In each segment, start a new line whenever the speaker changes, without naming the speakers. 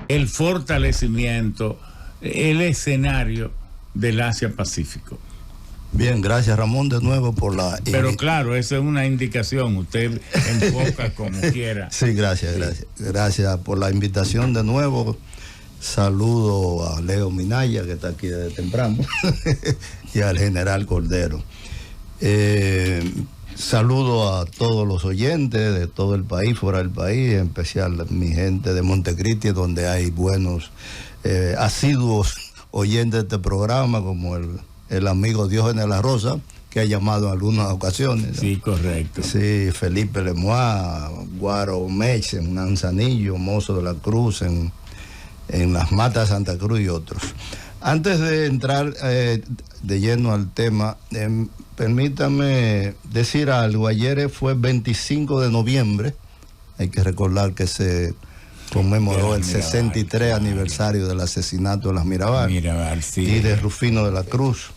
el fortalecimiento, el escenario del Asia-Pacífico.
Bien, gracias Ramón de nuevo por la...
Pero claro, esa es una indicación, usted enfoca como quiera.
Sí, gracias por la invitación de nuevo. Saludo a Leo Minaya, que está aquí desde temprano, y al general Cordero. Saludo a todos los oyentes de todo el país, fuera del país, en especial mi gente de Montecristi, donde hay buenos, asiduos oyentes de este programa, como el amigo Diógenes La Rosa, que ha llamado en algunas ocasiones, ¿no?
Sí, correcto.
Sí, Felipe Lemois, Guaro Meix, en Manzanillo, Mozo de la Cruz, en las Matas de Santa Cruz y otros. Antes de entrar de lleno al tema, permítame decir algo. Ayer fue 25 de noviembre, hay que recordar que se conmemoró el 63 aniversario del asesinato de las Mirabal, sí, y de Rufino de la Cruz,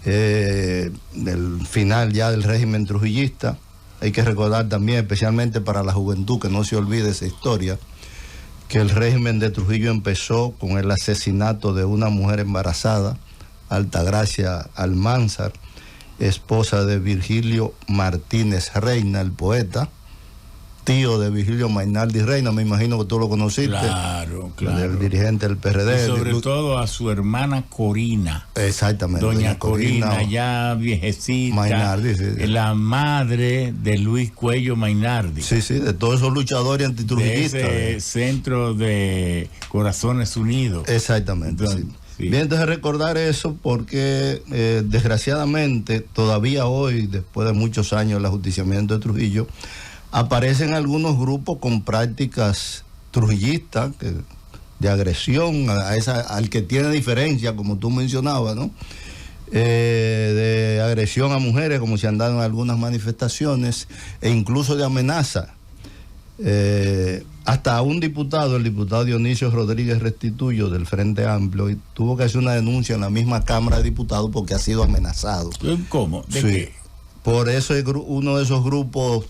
del final ya del régimen trujillista. Hay que recordar también, especialmente para la juventud, que no se olvide esa historia, que el régimen de Trujillo empezó con el asesinato de una mujer embarazada, Altagracia Almanzar, esposa de Virgilio Martínez Reina, el poeta, tío de Virgilio Mainardi Reina, me imagino que tú lo conociste.
Claro.
El dirigente del PRD.
Y sobre todo a su hermana Corina.
Exactamente.
Doña Corina, ya viejecita.
Mainardi, sí.
La madre de Luis Cuello Mainardi.
Sí, de todos esos luchadores antitrujillistas.
De ese centro de Corazones Unidos.
Exactamente,
entonces,
sí. Bien, entonces recordar eso porque desgraciadamente todavía hoy, después de muchos años del ajusticiamiento de Trujillo, aparecen algunos grupos con prácticas trujillistas de agresión al que tiene diferencia, como tú mencionabas, ¿no? De agresión a mujeres, como se han dado en algunas manifestaciones, e incluso de amenaza. Hasta un diputado, el diputado Dionisio Rodríguez Restituyo del Frente Amplio, tuvo que hacer una denuncia en la misma Cámara de Diputados porque ha sido amenazado.
¿Cómo? ¿De qué?
Por eso uno de esos grupos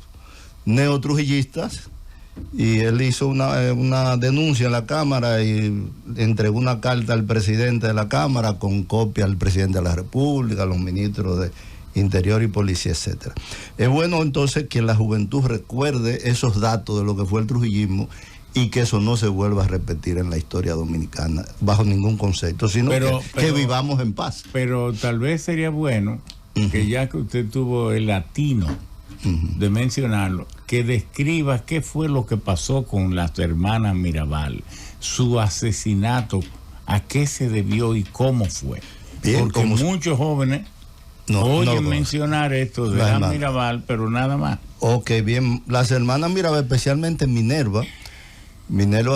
neotrujillistas, y él hizo una denuncia en la Cámara y entregó una carta al presidente de la Cámara con copia al presidente de la República, a los ministros de Interior y Policía, etcétera. Es bueno entonces que la juventud recuerde esos datos de lo que fue el trujillismo y que eso no se vuelva a repetir en la historia dominicana bajo ningún concepto, sino que vivamos en paz.
Pero tal vez sería bueno que ya que usted tuvo el latino de mencionarlo, que describa qué fue lo que pasó con las hermanas Mirabal, su asesinato, a qué se debió y cómo fue. Bien, porque muchos jóvenes oyen mencionar esto de las Mirabal, pero nada más.
Ok, bien, las hermanas Mirabal, especialmente Minerva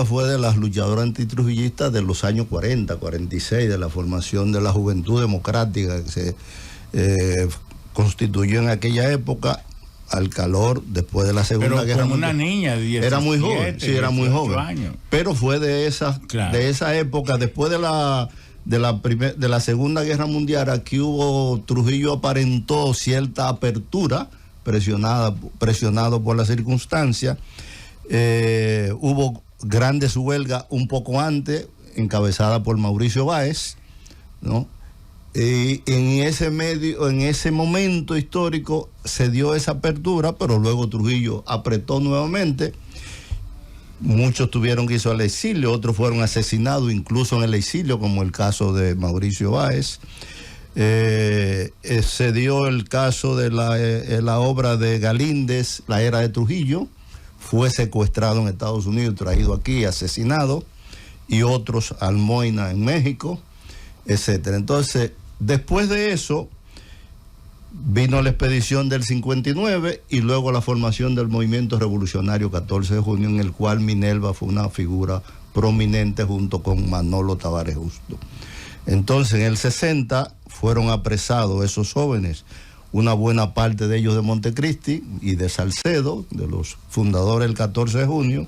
fue de las luchadoras antitrujillistas de los años 40, 46, de la formación de la Juventud Democrática que se constituyó en aquella época, al calor después de la Segunda Guerra Mundial.
Una niña de 17,
era muy joven, sí, era muy joven.
Años.
Pero fue de esa época, después de la Segunda Guerra Mundial. Aquí Trujillo aparentó cierta apertura, presionado por las circunstancias. Hubo grandes huelgas un poco antes, encabezada por Mauricio Báez, ¿no? Y en ese momento histórico se dio esa apertura, pero luego Trujillo apretó nuevamente. Muchos tuvieron que irse al exilio, otros fueron asesinados incluso en el exilio, como el caso de Mauricio Báez. Se dio el caso de la obra de Galíndez, La Era de Trujillo, fue secuestrado en Estados Unidos, traído aquí, asesinado, y otros, Almoina en México, etcétera. Entonces, después de eso, vino la expedición del 59 y luego la formación del movimiento revolucionario 14 de junio, en el cual Minerva fue una figura prominente junto con Manolo Tavares Justo. Entonces, en el 60 fueron apresados esos jóvenes, una buena parte de ellos de Montecristi y de Salcedo, de los fundadores del 14 de junio,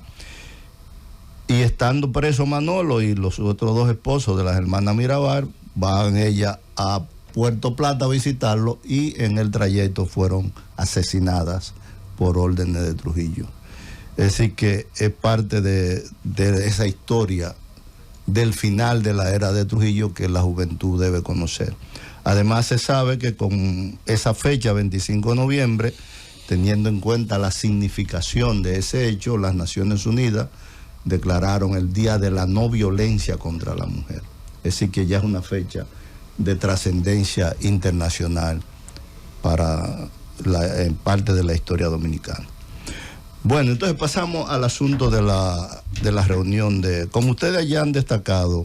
y estando preso Manolo y los otros dos esposos de las hermanas Mirabal, van ellas a Puerto Plata a visitarlo y en el trayecto fueron asesinadas por órdenes de Trujillo. Es decir, que es parte de esa historia del final de la era de Trujillo que la juventud debe conocer. Además, se sabe que con esa fecha, 25 de noviembre, teniendo en cuenta la significación de ese hecho, las Naciones Unidas declararon el Día de la No Violencia contra la Mujer. Es decir, que ya es una fecha de trascendencia internacional para parte de la historia dominicana. Bueno, entonces pasamos al asunto de la reunión como ustedes ya han destacado,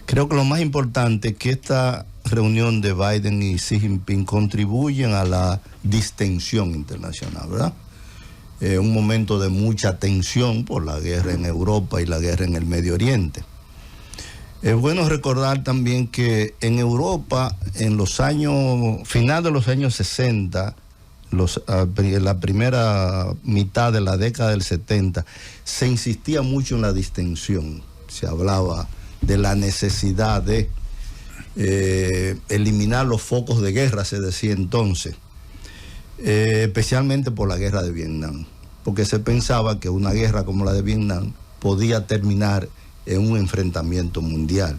creo que lo más importante es que esta reunión de Biden y Xi Jinping contribuyen a la distensión internacional, ¿verdad? Un momento de mucha tensión por la guerra en Europa y la guerra en el Medio Oriente. Es bueno recordar también que en Europa, en los años, final de los años 60, la primera mitad de la década del 70, se insistía mucho en la distensión. Se hablaba de la necesidad de eliminar los focos de guerra, se decía entonces, especialmente por la guerra de Vietnam, porque se pensaba que una guerra como la de Vietnam podía terminar en un enfrentamiento mundial.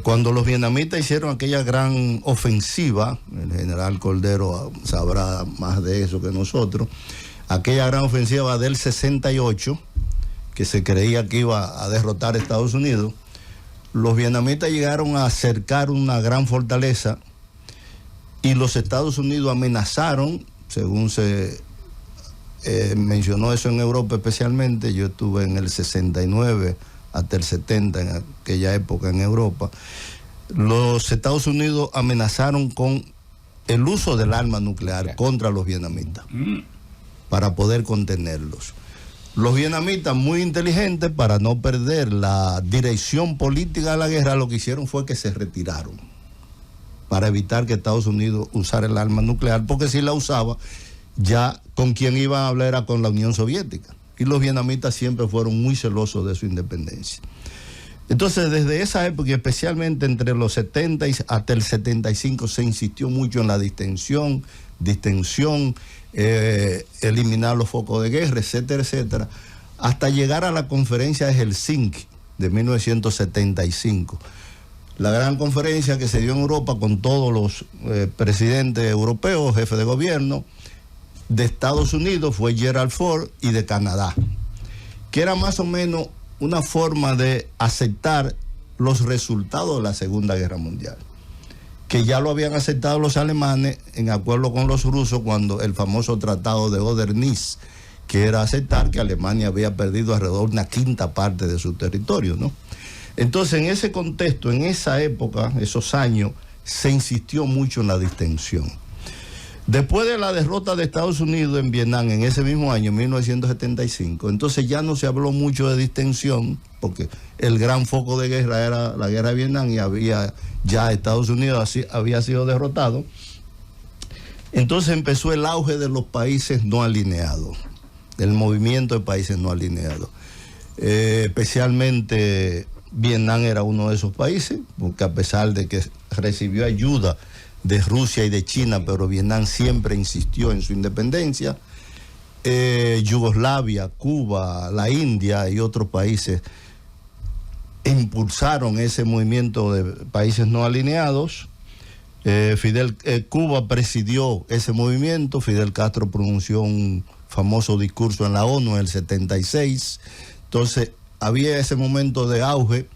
Cuando los vietnamitas hicieron aquella gran ofensiva, el general Cordero sabrá más de eso que nosotros, aquella gran ofensiva del 68, que se creía que iba a derrotar a Estados Unidos, los vietnamitas llegaron a cercar una gran fortaleza y los Estados Unidos amenazaron, según se mencionó eso en Europa especialmente, yo estuve en el 69 hasta el 70 en aquella época en Europa, los Estados Unidos amenazaron con el uso del arma nuclear contra los vietnamitas para poder contenerlos. Los vietnamitas, muy inteligentes, para no perder la dirección política de la guerra, lo que hicieron fue que se retiraron para evitar que Estados Unidos usara el arma nuclear, porque si la usaba, ya con quien iban a hablar era con la Unión Soviética. Y los vietnamitas siempre fueron muy celosos de su independencia. Entonces, desde esa época, especialmente entre los 70 y hasta el 75, se insistió mucho en la distensión, eliminar los focos de guerra, etcétera, etcétera, hasta llegar a la conferencia de Helsinki de 1975. La gran conferencia que se dio en Europa con todos los presidentes europeos, jefes de gobierno. De Estados Unidos fue Gerald Ford y de Canadá, que era más o menos una forma de aceptar los resultados de la Segunda Guerra Mundial, que ya lo habían aceptado los alemanes en acuerdo con los rusos cuando el famoso tratado de Oder-Neisse, que era aceptar que Alemania había perdido alrededor de una quinta parte de su territorio, ¿no? Entonces, en ese contexto, en esa época, esos años, se insistió mucho en la distensión. Después de la derrota de Estados Unidos en Vietnam en ese mismo año, 1975, entonces ya no se habló mucho de distensión, porque el gran foco de guerra era la guerra de Vietnam y ya Estados Unidos había sido derrotado. Entonces empezó el auge de los países no alineados, el movimiento de países no alineados. Especialmente Vietnam era uno de esos países, porque a pesar de que recibió ayuda de Rusia y de China, pero Vietnam siempre insistió en su independencia. Yugoslavia, Cuba, la India y otros países impulsaron ese movimiento de países no alineados. Cuba presidió ese movimiento. Fidel Castro pronunció un famoso discurso en la ONU en el 76. Entonces había ese momento de auge.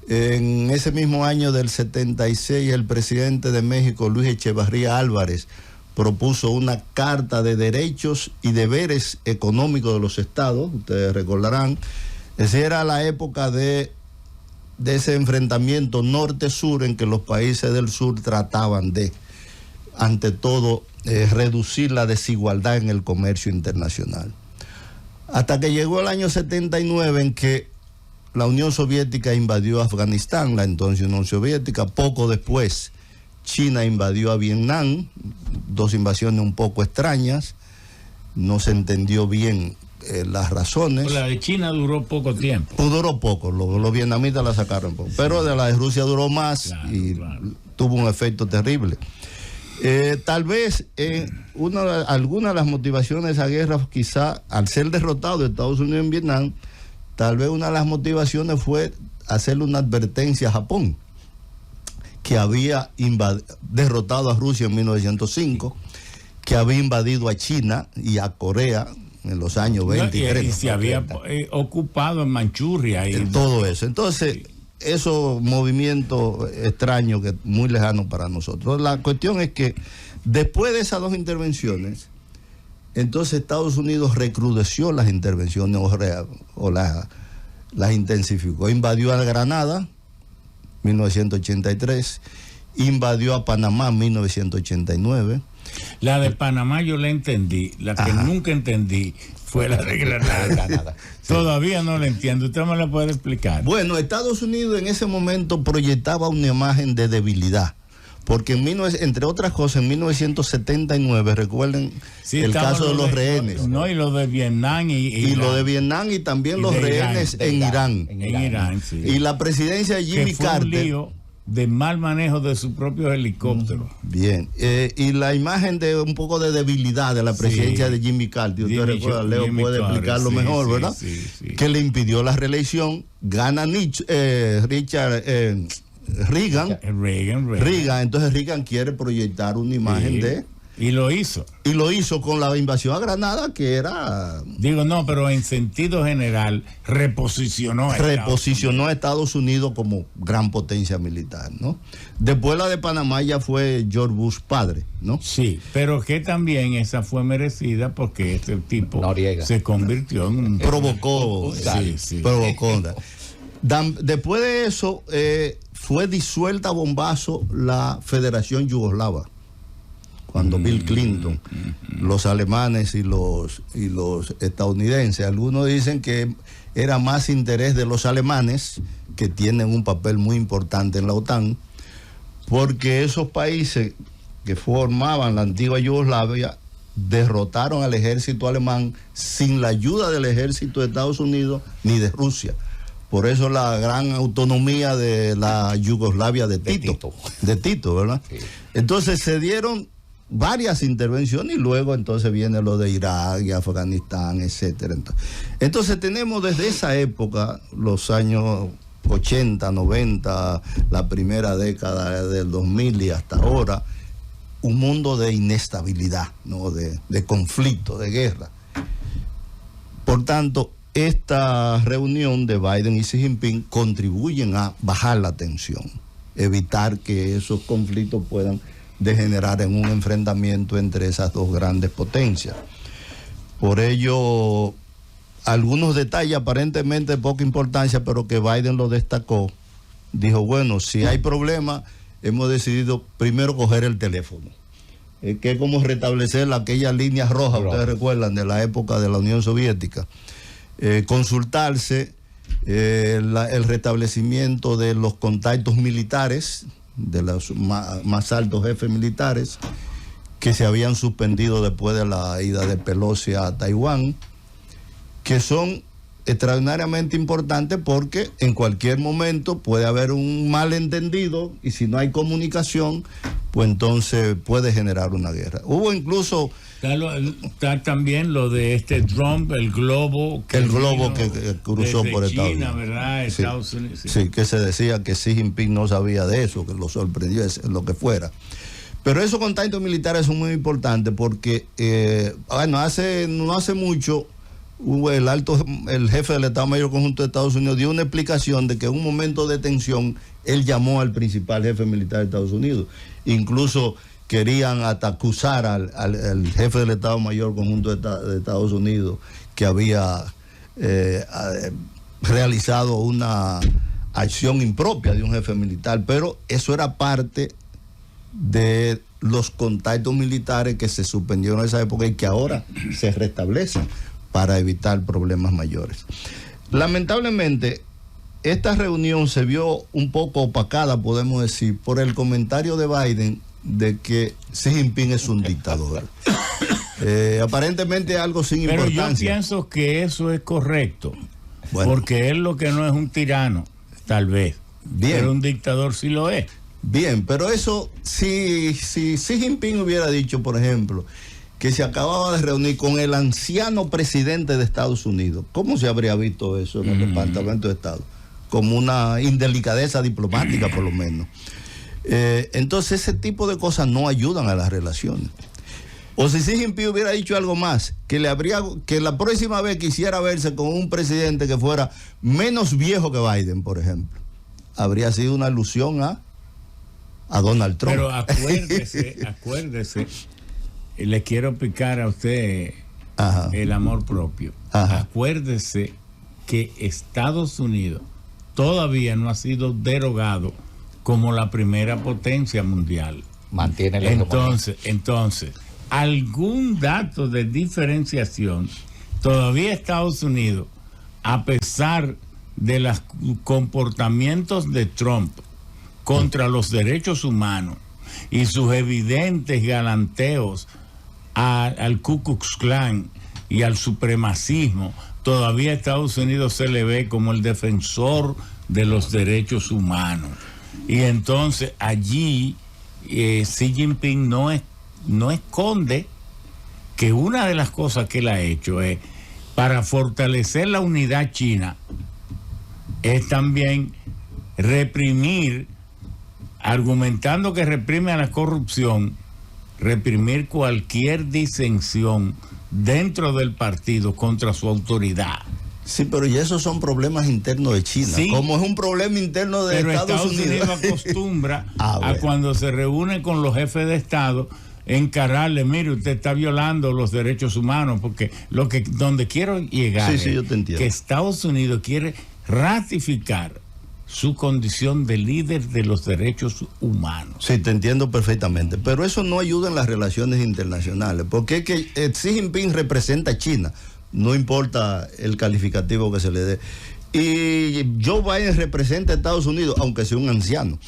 En ese mismo año del 76, el presidente de México, Luis Echeverría Álvarez, propuso una carta de derechos y deberes económicos de los estados, ustedes recordarán. Esa era la época de ese enfrentamiento norte-sur en que los países del sur trataban de, ante todo, reducir la desigualdad en el comercio internacional. Hasta que llegó el año 79 en que la Unión Soviética invadió Afganistán, la entonces Unión Soviética. Poco después, China invadió a Vietnam, dos invasiones un poco extrañas. No se entendió bien las razones.
La de China duró poco tiempo.
Duró poco, los vietnamitas la sacaron poco. Pero de la de Rusia duró más, claro, y tuvo un efecto terrible. Tal vez alguna de las motivaciones de esa guerra, quizá al ser derrotado de Estados Unidos en Vietnam, tal vez una de las motivaciones fue hacerle una advertencia a Japón, que había derrotado a Rusia en 1905, que había invadido a China y a Corea en los años 20 y 30.
Y se había ocupado en Manchuria. Y
todo eso. Entonces, esos movimientos extraños, que muy lejanos para nosotros. La cuestión es que después de esas dos intervenciones, entonces Estados Unidos recrudeció las intervenciones o las intensificó. Invadió a Granada, 1983, invadió a Panamá, 1989.
La de Panamá yo la entendí, la que nunca entendí fue la de Granada. Sí. Todavía no la entiendo, ¿usted me la puede explicar?
Bueno, Estados Unidos en ese momento proyectaba una imagen de debilidad, porque entre otras cosas, en 1979, recuerden el caso de los rehenes.
No, y lo de Vietnam
y lo de Vietnam y también los rehenes en Irán.
En Irán, sí.
Y la presidencia de Jimmy Carter.
Un lío de mal manejo de sus propios helicópteros.
Bien. Y la imagen de un poco de debilidad de la presidencia de Jimmy Carter. Usted recuerda, Leo puede explicarlo mejor, ¿verdad? Sí. Que le impidió la reelección. Gana Richard Reagan. Entonces Reagan quiere proyectar una imagen de...
Y lo hizo.
Y lo hizo con la invasión a Granada, que era...
Digo, no, pero en sentido general reposicionó
a Estados Unidos como gran potencia militar, ¿no? Después la de Panamá ya fue George Bush padre, ¿no?
Sí, pero que también esa fue merecida porque este tipo
Noriega
se convirtió en un...
Provocó. Provocó. Después de eso, fue disuelta a bombazo la Federación Yugoslava. Cuando Bill Clinton, los alemanes y los estadounidenses, algunos dicen que era más interés de los alemanes, que tienen un papel muy importante en la OTAN, porque esos países que formaban la antigua Yugoslavia derrotaron al ejército alemán sin la ayuda del ejército de Estados Unidos ni de Rusia. Por eso la gran autonomía de la Yugoslavia de Tito, ¿verdad? Sí. Entonces se dieron varias intervenciones y luego entonces viene lo de Irak y Afganistán, etcétera. Entonces tenemos desde esa época, los años 80, 90, la primera década del 2000 y hasta ahora, un mundo de inestabilidad, ¿no? de conflicto, de guerra. Por tanto, esta reunión de Biden y Xi Jinping contribuyen a bajar la tensión, evitar que esos conflictos puedan degenerar en un enfrentamiento entre esas dos grandes potencias. Por ello, algunos detalles aparentemente de poca importancia, pero que Biden lo destacó. Dijo, bueno, si hay problemas, hemos decidido primero coger el teléfono. Que es como restablecer aquellas líneas rojas, ustedes recuerdan, de la época de la Unión Soviética. Consultarse el restablecimiento de los contactos militares, de los más altos jefes militares que se habían suspendido después de la ida de Pelosi a Taiwán, que son extraordinariamente importantes porque en cualquier momento puede haber un malentendido y si no hay comunicación, pues entonces puede generar una guerra. Hubo incluso...
Está también lo de este Trump, el globo que
cruzó por Estados
China,
Unidos.
¿verdad?
Sí,
Estados Unidos.
Sí, que se decía que Xi Jinping no sabía de eso, que lo sorprendió, lo que fuera. Pero esos contactos militares son muy importantes porque, no hace mucho, el jefe del Estado Mayor Conjunto de Estados Unidos dio una explicación de que en un momento de tensión él llamó al principal jefe militar de Estados Unidos. Incluso querían hasta acusar al jefe del Estado Mayor Conjunto de Estados Unidos que había realizado una acción impropia de un jefe militar, pero eso era parte de los contactos militares que se suspendieron en esa época y que ahora se restablecen para evitar problemas mayores. Lamentablemente, esta reunión se vio un poco opacada, podemos decir, por el comentario de Biden de que Xi Jinping es un dictador. Aparentemente algo sin importancia.
Pero yo pienso que eso es correcto, porque él lo que no es un tirano, tal vez, pero un dictador sí lo es.
Bien, pero eso, si Xi Jinping hubiera dicho, por ejemplo, que se acababa de reunir con el anciano presidente de Estados Unidos, ¿cómo se habría visto eso en el Departamento de Estado? Como una indelicadeza diplomática, por lo menos. Entonces, ese tipo de cosas no ayudan a las relaciones. O si Xi Jinping hubiera dicho algo más, que la próxima vez quisiera verse con un presidente que fuera menos viejo que Biden, por ejemplo, habría sido una alusión a Donald Trump.
Pero acuérdese, le quiero picar a usted el amor propio. Ajá. Acuérdese que Estados Unidos todavía no ha sido derogado como la primera potencia mundial.
Mantiene la
entonces, algún dato de diferenciación, todavía Estados Unidos, a pesar de los comportamientos de Trump contra los derechos humanos y sus evidentes galanteos al Ku Klux Klan y al supremacismo, todavía Estados Unidos se le ve como el defensor de los derechos humanos. Y entonces allí Xi Jinping no esconde que una de las cosas que él ha hecho es, para fortalecer la unidad china, es también reprimir, argumentando que reprime a la corrupción, reprimir cualquier disensión dentro del partido contra su autoridad.
Sí, pero y esos son problemas internos de China. Sí, como es un problema interno de Estados Unidos.
Pero Estados Unidos acostumbra a cuando se reúne con los jefes de Estado, encararle, mire, usted está violando los derechos humanos, porque donde quiero llegar es
yo te entiendo,
que Estados Unidos quiere ratificar su condición de líder de los derechos humanos.
Sí, te entiendo perfectamente, pero eso no ayuda en las relaciones internacionales, porque es que Xi Jinping representa a China, no importa el calificativo que se le dé, y Joe Biden representa a Estados Unidos, aunque sea un anciano.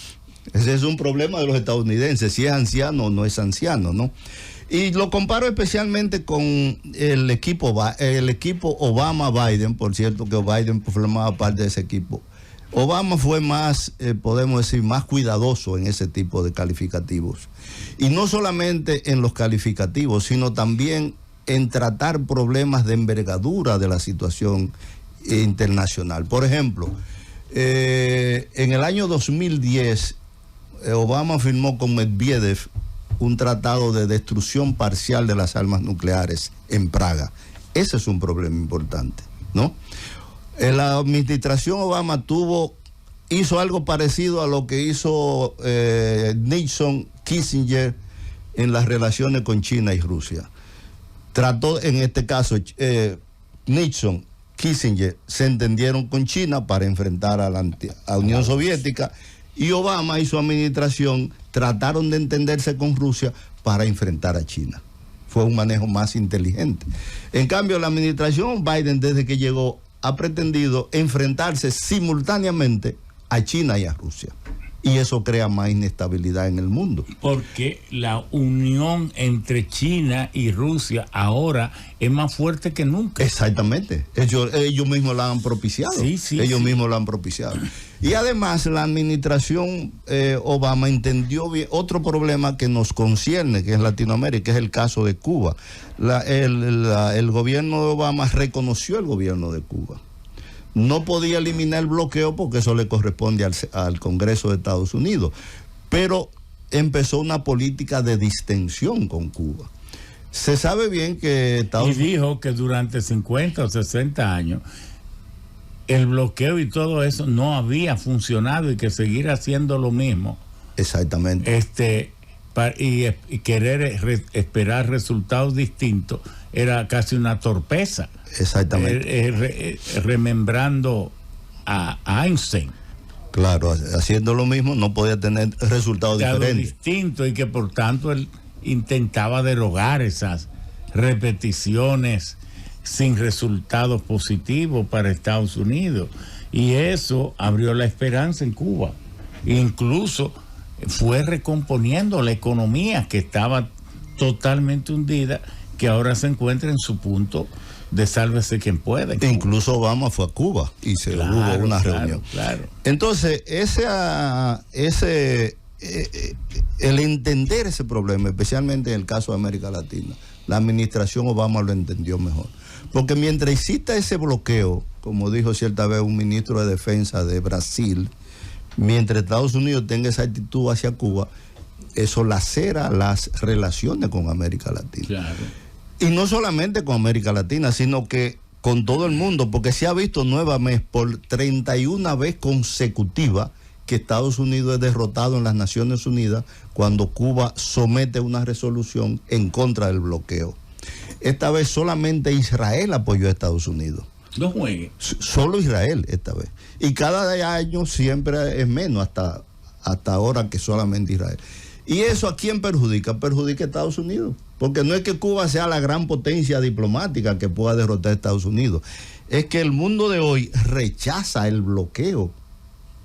Ese es un problema de los estadounidenses, si es anciano o no es anciano, ¿no? Y lo comparo especialmente con el equipo Obama-Biden, por cierto que Biden formaba parte de ese equipo. Obama fue más, podemos decir, más cuidadoso en ese tipo de calificativos. Y no solamente en los calificativos, sino también en tratar problemas de envergadura de la situación internacional. Por ejemplo, en el año 2010, Obama firmó con Medvedev un tratado de destrucción parcial de las armas nucleares en Praga. Ese es un problema importante, ¿no? La administración Obama hizo algo parecido a lo que hizo Nixon, Kissinger en las relaciones con China y Rusia. Trató, en este caso, Nixon, Kissinger se entendieron con China para enfrentar a la Unión Soviética, y Obama y su administración trataron de entenderse con Rusia para enfrentar a China. Fue un manejo más inteligente. En cambio, la administración Biden, desde que llegó, ha pretendido enfrentarse simultáneamente a China y a Rusia. Y eso crea más inestabilidad en el mundo.
Porque la unión entre China y Rusia ahora es más fuerte que nunca.
Exactamente. Ellos mismos la han propiciado. Ellos mismos la han propiciado. Y además la administración Obama entendió bien otro problema que nos concierne, que es Latinoamérica, que es el caso de Cuba. El gobierno de Obama reconoció el gobierno de Cuba. No podía eliminar el bloqueo porque eso le corresponde al Congreso de Estados Unidos, pero empezó una política de distensión con Cuba. Se sabe bien que
Estados Unidos... Y dijo que durante 50 o 60 años el bloqueo y todo eso no había funcionado y que seguir haciendo lo mismo.
Exactamente.
Y querer esperar resultados distintos era casi una torpeza.
Exactamente.
Remembrando a Einstein.
Claro, haciendo lo mismo no podía tener resultados diferentes.
Distintos, y que por tanto él intentaba derogar esas repeticiones sin resultados positivos para Estados Unidos. Y eso abrió la esperanza en Cuba. Incluso fue recomponiendo la economía que estaba totalmente hundida, que ahora se encuentra en su punto de sálvese quien puede.
Incluso Obama fue a Cuba y hubo una reunión.
Claro.
Entonces, el entender ese problema, especialmente en el caso de América Latina, la administración Obama lo entendió mejor. Porque mientras exista ese bloqueo, como dijo cierta vez un ministro de Defensa de Brasil, mientras Estados Unidos tenga esa actitud hacia Cuba, eso lacera las relaciones con América Latina.
Claro.
Y no solamente con América Latina, sino que con todo el mundo, porque se ha visto nuevamente por 31 vez consecutiva que Estados Unidos es derrotado en las Naciones Unidas cuando Cuba somete una resolución en contra del bloqueo. Esta vez solamente Israel apoyó a Estados Unidos.
No juegue.
Solo Israel esta vez. Y cada año siempre es menos, hasta ahora que solamente Israel. ¿Y eso a quién perjudica? Perjudica a Estados Unidos. Porque no es que Cuba sea la gran potencia diplomática que pueda derrotar a Estados Unidos. Es que el mundo de hoy rechaza el bloqueo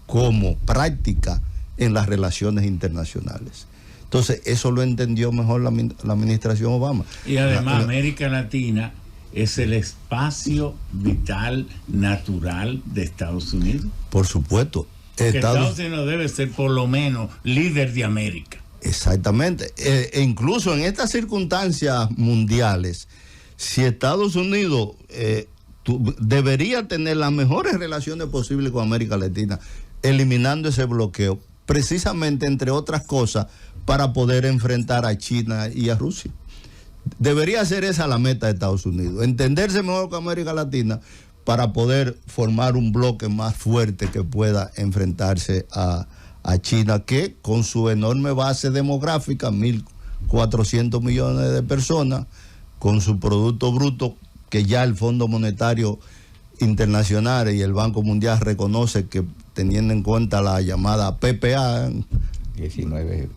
como práctica en las relaciones internacionales. Entonces, eso lo entendió mejor la administración Obama.
Y además, América Latina es el espacio vital, natural de Estados Unidos.
Por supuesto.
Estados Unidos debe ser por lo menos líder de América.
Exactamente. E incluso en estas circunstancias mundiales, si Estados Unidos debería tener las mejores relaciones posibles con América Latina, eliminando ese bloqueo, precisamente, entre otras cosas, para poder enfrentar a China y a Rusia. Debería ser esa la meta de Estados Unidos, entenderse mejor con América Latina para poder formar un bloque más fuerte que pueda enfrentarse a China, que con su enorme base demográfica, 1.400 millones de personas, con su Producto Bruto, que ya el Fondo Monetario Internacional y el Banco Mundial reconoce que, teniendo en cuenta la llamada PPA,
19%.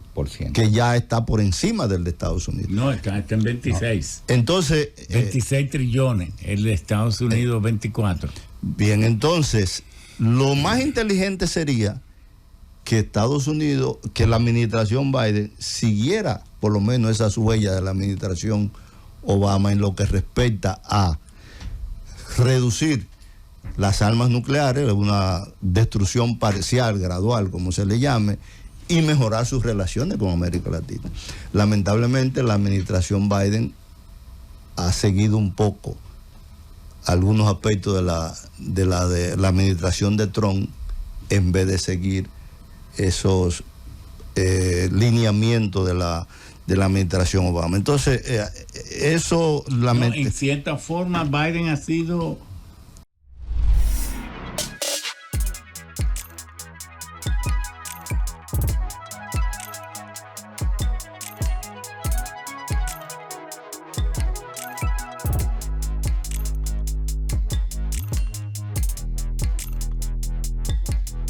Que ya está por encima del de Estados Unidos.
No, está en 26.
No. Entonces...
26 trillones, el de Estados Unidos 24.
Bien, entonces, lo más inteligente sería que Estados Unidos, que la administración Biden siguiera por lo menos esas huellas de la administración Obama en lo que respecta a reducir las armas nucleares, una destrucción parcial, gradual, como se le llame, y mejorar sus relaciones con América Latina. Lamentablemente, la administración Biden ha seguido un poco algunos aspectos de la administración de Trump, en vez de seguir esos lineamientos de la administración Obama. Entonces, eso...
No, en cierta forma, Biden ha sido